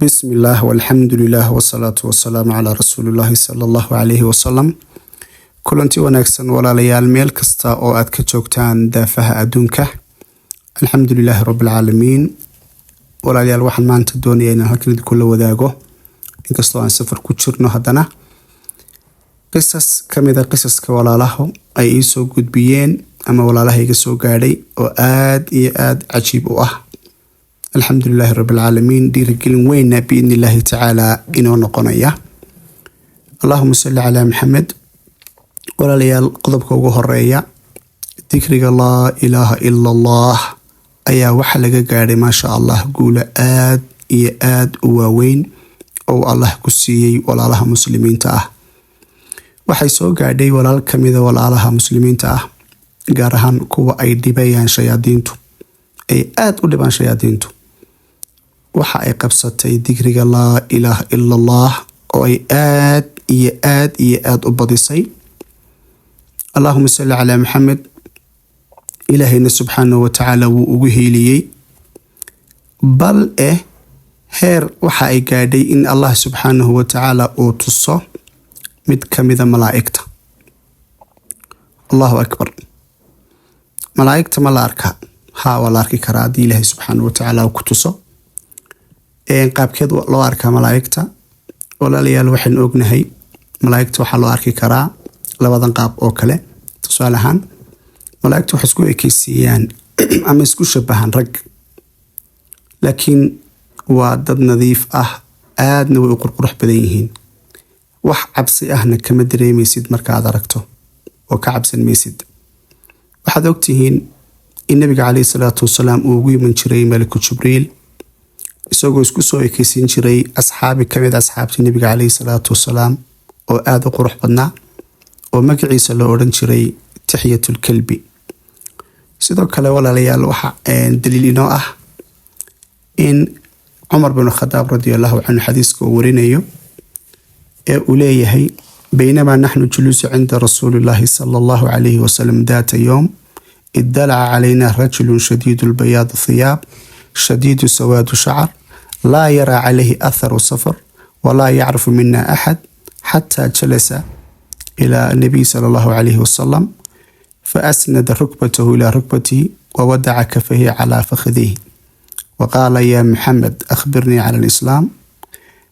بسم الله والحمد لله والصلاة والسلام على رسول الله صلى الله عليه وسلم. كلنتي وناكسن ولا ليال ميل كستا أو أدك جوكتان دافها أدونك. الحمد لله رب العالمين. ولا ليال واحد ما أنت الدنيا إن هكذا كل وذاقه إن كستو عن سفر كتشرنا هدنا قصص كمذا قصص كولا له أي إيسو قد بيين أما ولا له يقصو قاري وآد عجيب الحمد لله رب العالمين ديرجل وين بإذن الله تعالى إنه نقنية. اللهم صل على محمد ولا ليال قضبك وجهرية ذكر لا إله إلا الله أيا وحلق قاري ما شاء الله قول آد ووين أو الله كسي ولا لها مسلمين تاه وحيسو قاري ولا كمذا ولا لها مسلمين تاه قارهان كوا أي دبيان شيادينتو أي ودبان شيادينتو waxa ay qabsatay dikriga laa ilaaha ila allah oo ay aad u badisay. Allahumma salli ala Muhammad. Ilaahayna subhanahu wa ta'ala wuu ugu heeliyay bal heer waxa ay gaadhay in Allah subhanahu wa ta'ala uu tuso mid kamida malaa'ikta. Allahu akbar. Malaa'ikta ma la arka wala arki karaa hadii Ilaahay subhanahu wa ta'ala uu ku tuso qaabkeed loo arkaa malaa'ikta. walaalayaal waxaan ognahay malaa'ikta waxa loo arki karaa labadan qaab oo kale. tusaale ahaan malaa'ikta waxay isku ekaysiiyaan ama isku shabahan rag laakiin waa dad nadiif aadna way u qurqurux badan yihiin. wax cabsi ahna kama dareemaysid markaad aragto oo ka cabsan maysid. waxaad ogtihiin in nabiga calayhi salaatu wasalaam uu ugu iman jiray malaku jibriil isagoo isku soo ekaysiin jiray asxaabi kamid asxaabtii nabiga calayhi salaatu wasalaam oo aad u qurux badnaa oo magaciisa loo odhan jiray tahiyatul kalbi. sidoo kale walaalayaal waxa daliil inoo ah in Umar bin Khattab radiyallahu anhu xadiiska uu warinayo uu leeyahay بينما نحن جلوس عند رسول الله صلى الله عليه وسلم ذات يوم اطلع علينا رجل شديد البياض الثياب شديد سواد شعر لا يرى عليه أثر سفر ولا يعرف منا أحد حتى جلس إلى النبي صلى الله عليه وسلم فأسند ركبته إلى ركبته وودع كفيه على فخذيه وقال يا محمد أخبرني على الإسلام.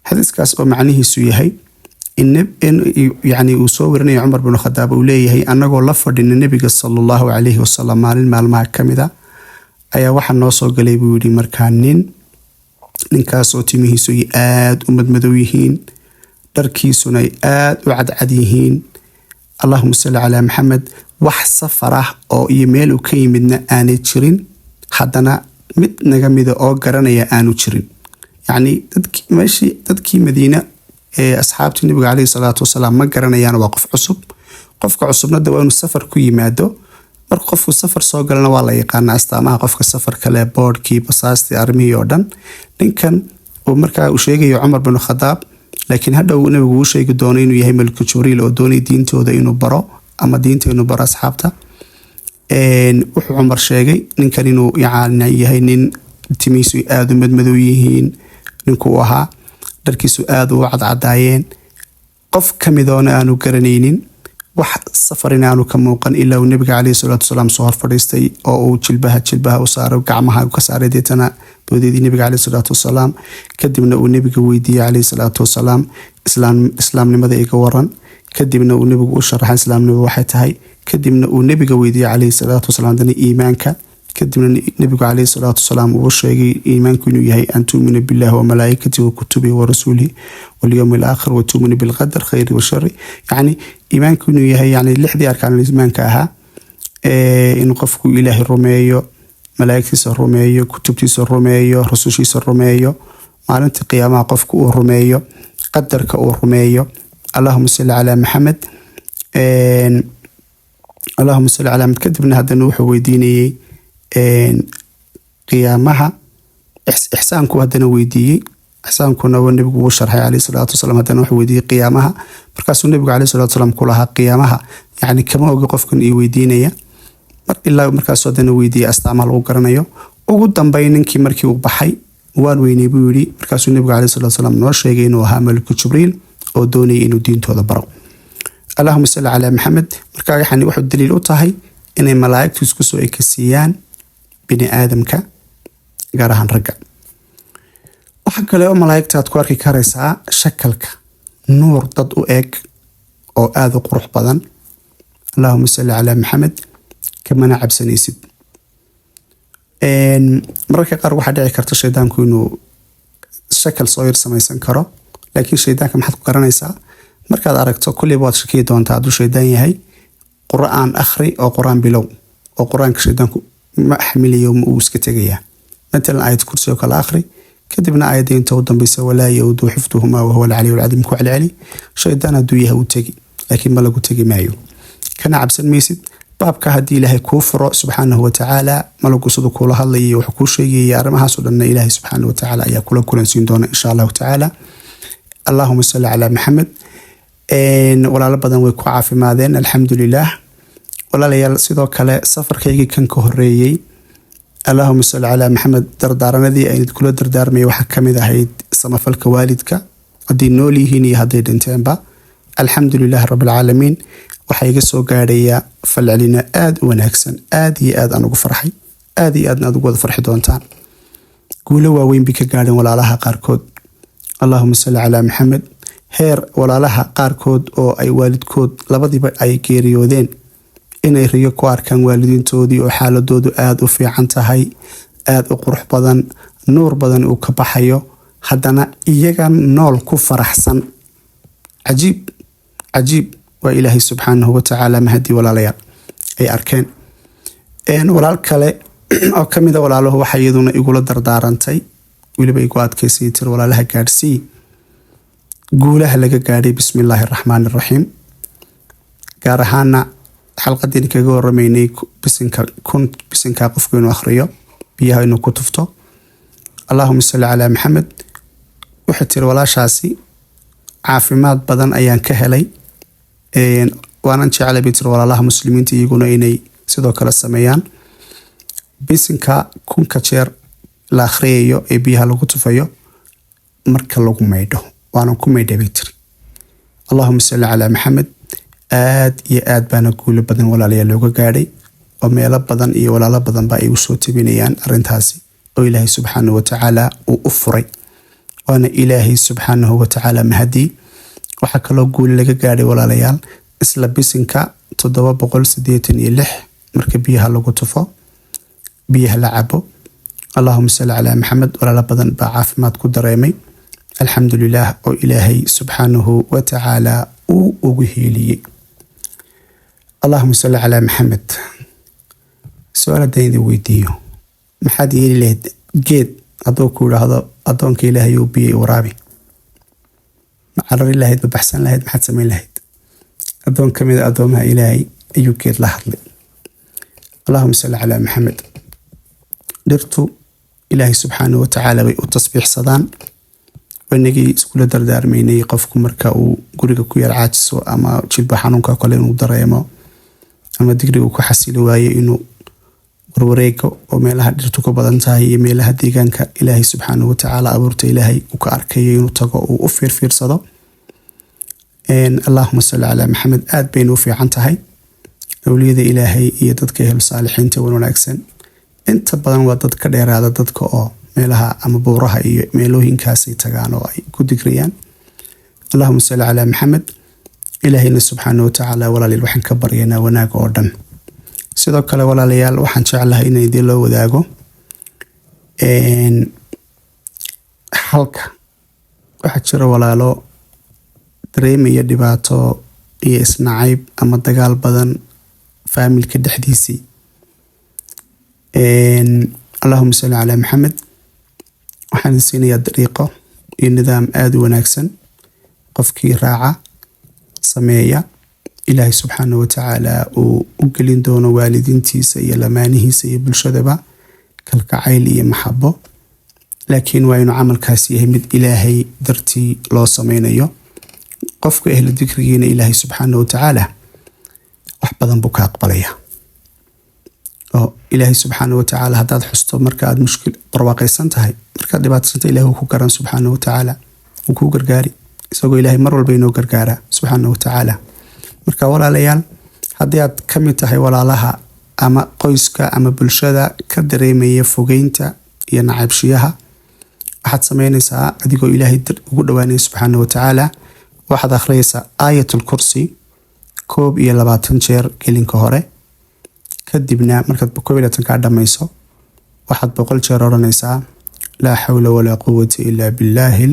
حديث كاس ومعنيه سيهي إن يعني وصورني عمر بن الخطاب وليه أنه لفظ إن النبي صلى الله عليه وسلم مال ما كمذا ayaa waxa noo soo galay buu yiri markaa ninkaas oo timihiisu aad u madmadow yihiin dharkiisuna aad u cadcad yihiin. Allahumma salli ala Muhammad. wax safara oo email ka yimidna aanay jirin haddana mid naga mid oo garanaya aanu jirin. yani dadkii Madiina asxaabtii nabiga calayhi salaatu wasalaam ma garanayaan waa qof cusub. qofka cusubna waa inuu safar ku yimaado. marka qofku safar soo galana waa la yaqaanaa astaamaha qofka safar kale boardkii basaastii armihii oo dhan. ninkan uu markaa uu sheegayo Umar bin Khattab laakiin hadda uu nabigu uu sheegi doono inuu yahay malku jibriil oo doonay diintooda inuu baro ama diinta inuu baro asxaabta. wuxuu Umar sheegay ninkan inuu yahay nin timihiisu aad u madmadow yihiin ninku ahaa dharkiisu aad u cadcadaayeen qof kamidoona aanu garanaynin wax safarina aanu ka muuqan ilaa uu nabiga calayhi salaatu wasalaam soo hor fadhiistay oo uu jilbaha u saaro gacmaha ka saaray deetana boodidii nabiga calayhi salaatu wasalaam kadibna uu nabiga weydiiyay calayhi salaatu wasalaam islaamnimada iga waran. kadibna uu nabigu u sharaxay islaamnimadu waxay tahay. kadibna uu nabiga weydiiyay calayhi salaatu wasalaam dana iimaanka. kadibna nabigu calayhi salaatu wasalaam uu sheegay iimaanku inuu yahay an tu'minu billahi wa malaa'ikatihi wa kutubihi wa rasulihi wal yawmil aakhir wa tu'minu bil qadar khayri wa sharri. yani iimaanku inuu yahay yani lixdii arkaan iimaanka ahaa in qofku ilaahay rumeeyo malaa'iktiisa rumeeyo kutubtiisa rumeeyo rasuushiisa rumeeyo maalinta qiyaamaha qofku uu rumeeyo qadarka uu rumeeyo. Allahumma salli ala Muhammad. Allahumma salli ala Muhammad. kadibna haddana wuxuu weydiinayay qiyaamaha ihsaanku haddana weydiiyay. ihsaankuna waa nabigu uu sharxay calayhi salaatu wasalaam haddana wuxuu weydiiyay qiyaamaha. markaasuu nabigu calayhi salaatu wasalaam ku lahaa qiyaamaha yani kama ogi qofkan ii weydiinaya ilaa markaasuu haddana weydiiyay astaamaha lagu garanayo. ugu dambeyn ninkii markii uu baxay waan weynay buu yidhi. Markaasuu nebigu calayhi salaatu wasalaam noo sheegay inuu ahaa malku jibriil oo doonayay inuu diintooda baro. allahuma salli calaa maxamed. markaa waxaan wuxuu daliil u tahay inay malaa'igtu isku soo ekasiiyaan bini aadamka, gaar ahaan ragga. waxa kale oo malaa'igta aad ku arki karaysaa shakalka nuur dad u eg oo aad u qurux badan. allahuma salli calaa maxamed. kamana cabsanaysid. mararka qaar waxaa dhici karta shaydaanku inuu shakal soo yar samaysan karo, laakiin shaydaanka maxaad ku garanaysaa? markaad aragto kulliba waad shakiyi doontaa hadduu shaydaan yahay. qur'aan akhri oo qur'aan bilow, oo qur'aanka shaydaanku ma xamilayo, ma uu iska tegayaa. matalan aayad kursi oo kale akhri, kadibna aayadda inta u dambaysa walaa yawdu xifduhumaa wahuwa alcaliyu alcadiim ku celceli. shaydaan hadduu yahay uu tegi, laakiin ma lagu tegi maayo. kana cabsan maysid. baabka haddii ilaahay kuu furo subxaanahu watacaala, malagu siduu kuula hadlayay wuxuu kuu sheegayay arrimahaasoo dhanna ilaahay subxaanahu watacaala ayaa kula kulansiin doona insha allahu tacaala. allahuma salli calaa maxamed. walaalo badan way ku caafimaadeen alxamdulilah. walaalayaal sidoo kale safarkaygii kan ka horeeyey, allahuma salli calaa maxamed, dardaaranadii aynu kula dardaarmaya waxaa kamid ahayd samafalka waalidka, hadday nool yihiin iyo hadday dhinteenba. alxamdulilah rabbilcaalamiin. waxaa iga soo gaadhaya falcelina aad u wanaagsan, aad iyo aad aan ugu farxay, aad iyo aadna aad ugu wada farxi doontaan. guulo waaweyn bay ka gaadheen walaalaha qaarkood. allahuma salli calaa maxamed. heer walaalaha qaarkood oo ay waalidkood labadiiba ay geeriyoodeen, inay riyo ku arkaan waalidiintoodii oo xaaladoodu aada u fiican tahay, aada u qurux badan, nuur badan uu ka baxayo, haddana iyaga nool ku faraxsan. cajiib cajiib. waa ilaahay subxaanahu watacaala mahadii walaalayaal ay arkeen. walaal kale oo kamid a walaaluhu waxa iyaduna igula dardaarantay, weliba igu adkaysay tir walaalaha gaadhsii guulaha laga gaadhay bismi illaahi araxmaani araxiim. gaar ahaana xalqadiin kaga waramaynay bisinka qofku inuu akhriyo, biyaha inuu ku tufto. allahuma salli calaa maxamed. waxay tiri walaashaasi caafimaad badan ayaan ka helay, waanan jeclay bay tiri walaalaha muslimiinta iyaguna inay sidoo kale sameeyaan. bisinka 1,000 jeer la akhriyayo ee biyaha lagu tufayo marka lagu maydho, waanan ku maydhay bay tiri. allahuma salli calaa maxamed. aad iyo aad baana guulo badan walaalayaal looga gaadhay, oo meelo badan iyo walaalo badan ba ay u soo tabinayaan arrintaasi, oo ilaahay subxaanahu watacaala uu u furay. waana ilaahay subxaanahu watacaala mahadii. waxaa kaloo guuli laga gaadhay walaalayaal isla bisinka 786 marka biyaha lagu tufo, biyaha la cabo. allahuma salli calaa maxamed. walaalo badan baa caafimaad ku dareemay alxamdulilah, oo ilaahay subxaanahu watacaala uu ugu heeliyey. allahuma salli calaa maxamed. su-aal haddaan idin weydiiyo, maxaad yeeli lahayd geed hadduu ku idhaahdo addoonka ilaahay uu biyey waraabi? ma carari lahayd, ma baxsan lahayd, maxaad samayn lahayd? addoon ka mid a addoomaha ilaahay ayuu geed la hadlay. allahuma salli calaa maxamed. dhirtu ilaahay subxaanahu watacaala bay u tasbiixsadaan. wanagii iskula dardaarmaynay qofku marka uu guriga ku yar caajiso ama jilba xanuunka kale inuu dareemo, ama digriga ku xasili waaye inuu warwareego oo meelaha dhirtu ku badan tahay iyo meelaha deegaanka ilaahay subxaanahu watacaala abuurta ilaahay uu ka arkayo inuu tago uu u fiirfiirsado. allahuma salli calaa maxamed. aad baynu u fiican tahay. awliyada ilaahay iyo dadka ehlu saalixiinta wanaagsan inta badan waa dad ka dheeraada dadka oo meelaha ama buuraha iyo meelooyinkaasay tagaan oo ay ku digriyaan. allahuma salli calaa maxamed. ilaahayna subxaanahu watacaala walaalayaal waxaan ka baryaynaa wanaag oo dhan. sidoo kale walaalayaal waxaan jeclahay in idin loo wadaago halka waxaa jira walaalo dareemaya dhibaato iyo isnacayb ama dagaal badan faamilka dhexdiisii. allahuma salli calaa maxamed. waxaan idin siinayaa dariiqo iyo nidaam aada u wanaagsan. qofkii raaca sameeya, ilaahay subxaanahu watacaala uu u gelin doono waalidiintiisa iyo lamaanihiisa iyo bulshadaba kalgacayl iyo maxabo. laakiin waa inuu camalkaasi yahay mid ilaahay dartii loo sameynayo. qofka ehlu dikrigiina ilaahay subxaanahu watacaala wax badan buu ka aqbalaya. oo ilaahay subxaanahu watacaala haddaad xusto marka aad mushkil barwaaqaysan tahay, markaad dhibaataysan tahay, ilaahay wuu ku garan subxaanahu watacaala, wuu kuu gargaari, isagoo ilaahay mar walba inoo gargaaraa subxaanahu watacaala. marka walaalayaal, haddii aad ka mid tahay walaalaha ama qoyska ama bulshada ka dareemaya fogeynta iyo nacaybshiyaha, waxaad samaynaysaa adigoo ilaahay ugu dhowaanaya subxaanahu watacaala, waxaad akhriyaysaa aayatul kursi 21 jeer gelinka hore. kadibna markaad 21 kaa dhamayso, waxaad 100 jeer odhanaysaa laa xawla walaa quwata illa billahi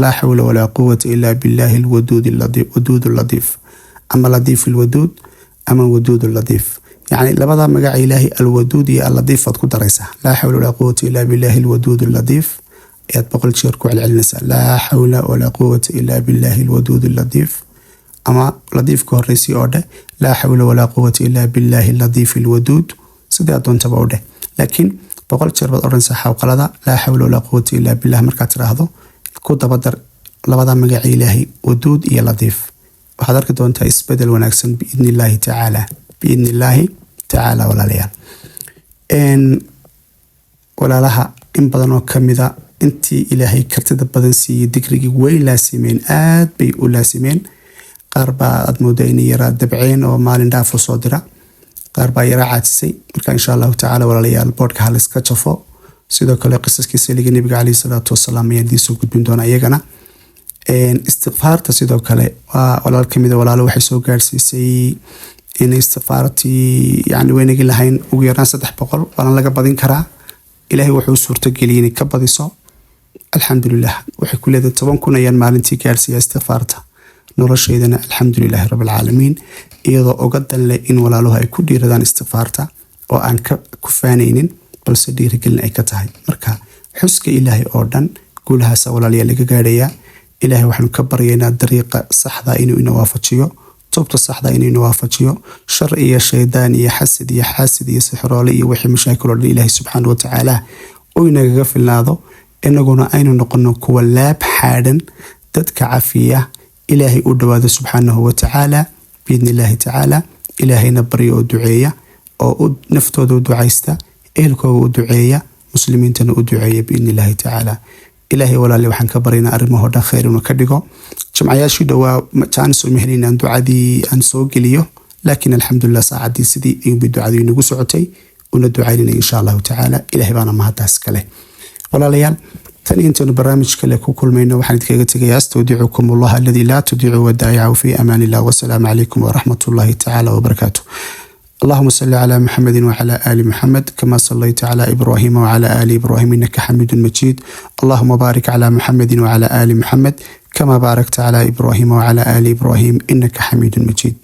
laa xawla walaa quwata illa billahi alwaduud allatiif, ama latiif alwaduud ama waduud allatiif. يعني لبدا مقع إلهي الودود يا اللطيف فاد كدريسة لا حول ولا قوة إلا بالله الودود اللطيف ياد بقول شيركو على العنسة لا حول ولا قوة إلا بالله الودود اللطيف. أما لطيف كوريسي أوده لا حول ولا قوة إلا بالله اللطيف الودود سيدي أدون تبعوده. لكن بقول شير باد أرنسة حوقلدا لا حول ولا قوة إلا بالله مركات راهدو كود بدر لبدا مقع إلهي ودود يا لطيف وحضرك دون تايس بدل ونكسن بإذن الله تعالى بإذن الله تعالى. ولا لها إن بدن وكمذا أنتي إلهي كرتد بدن سي ذكرك ويلا سيمين آد بي ولا سيمين قربا أدموديني يرى دبعين ومال دافو صدرة قربا يرى عاتسي إن شاء الله تعالى ولا ليال البورك هالس كتشفو سيدو كل قصص كسيلي النبي عليه الصلاة والسلام يدي سوق بندون أيجنا استغفار تسيدو كله ولا الكمذا ولا لو حسوا جالسي إن استغفارتي يعني وين يجي لهين ويران 300 وأنا لقى بدين كرا إلهي وحي صورته جليني كبدي صو الحمد لله وحي كل هذا طبعا كنا ين مالنتي كارسي استغفارته نور الشيدنا الحمد لله رب العالمين. إذا أقدر لإن ولا له يكون يردان استغفارته وأن كفانين بل سدير قلنا إكتاهي مركا حسك إلهي أردن قولها سولا لي اللي قاريا إلهي وحن كبرينا الطريقة صح ذا إنه وافقشيو توبت الصح ذا إنه وافقشيو شر إيا شيطان إيا حسد إيا حاسد إيا سحرالي إيا وحي مشاكل لله سبحانه وتعالى وإنه غفل هذا إنه قلنا أين نقلنا كوالاب حادا تدك عافية إلهي أدواد سبحانه وتعالى بإذن الله تعالى. إلهي نبري ودعية أو نفتو دعيستا إلكو دعية مسلمين تنو دعية بإذن الله تعالى. إلهي ولا لي وحن كبرينا أرمه دا خير ونكدقو جمعياشي دوا تانسو المهنين أن دعادي أنسو قليو لكن الحمد لله ساعدي سيدي إيو بدعادي نقص عتي وندعي لنا إن شاء الله تعالى. إلهي بانا ما هداس كله ولا ليال تاني انتو برامج كله كل مينو وحنت كيغتك استودعكم الله الذي لا تدعوا ودائعوا في أمان الله والسلام عليكم ورحمة الله تعالى وبركاته. اللهم صل على محمد وعلى آل محمد كما صليت على إبراهيم وعلى آل إبراهيم إنك حميد مجيد. اللهم بارك على محمد وعلى آل محمد كما باركت على إبراهيم وعلى آل إبراهيم إنك حميد مجيد.